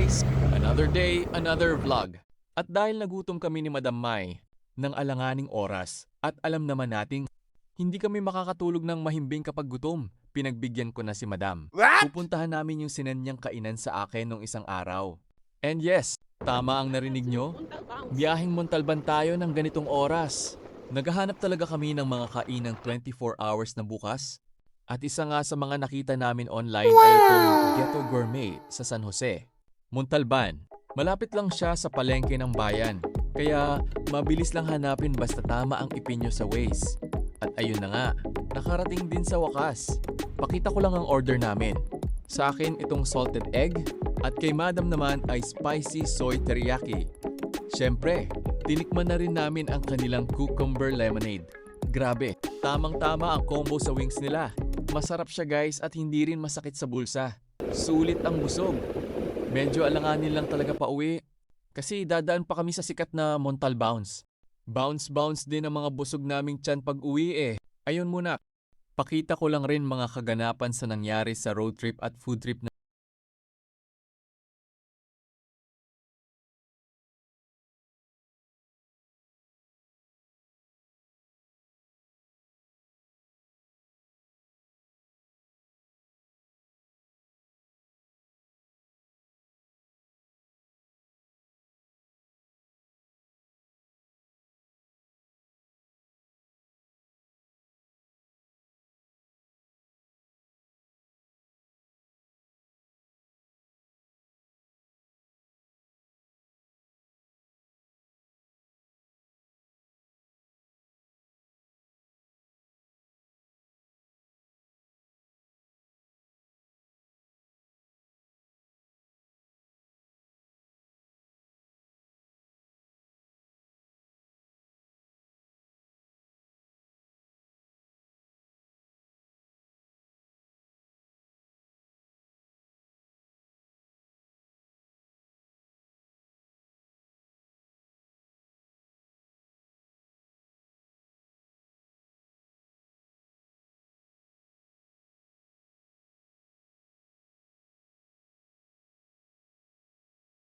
guys! Another day, another vlog. At dahil nagutom kami ni Madam Mai ng alanganing oras at alam naman nating hindi kami makakatulog ng mahimbing kapag gutom, pinagbigyan ko na si Madam. Pupuntahan namin yung sinanyang kainan sa akin nung isang araw. And yes, tama ang narinig nyo. Biyaheng Montalban tayo ng ganitong oras. Naghahanap talaga kami ng mga kainang 24 hours na bukas. At isa nga sa mga nakita namin online ay itong Ghetto Gourmet sa San Jose. Montalban, malapit lang siya sa palengke ng bayan. Kaya mabilis lang hanapin basta tama ang ipin nyo sa Waze. At ayun na nga, nakarating din sa wakas. Pakita ko lang ang order namin. Sa akin itong salted egg at kay Madam naman ay spicy soy teriyaki. Siyempre, tinikman na rin namin ang kanilang cucumber lemonade. Grabe, tamang-tama ang combo sa wings nila. Masarap siya guys at hindi rin masakit sa bulsa. Sulit ang busog. Medyo alanganin lang talaga pauwi. Kasi dadaan pa kami sa sikat na Montal Bounce. Bounce din ang mga busog naming tiyan pag uwi eh. Ayun muna, pakita ko lang rin mga kaganapan sa nangyari sa road trip at food trip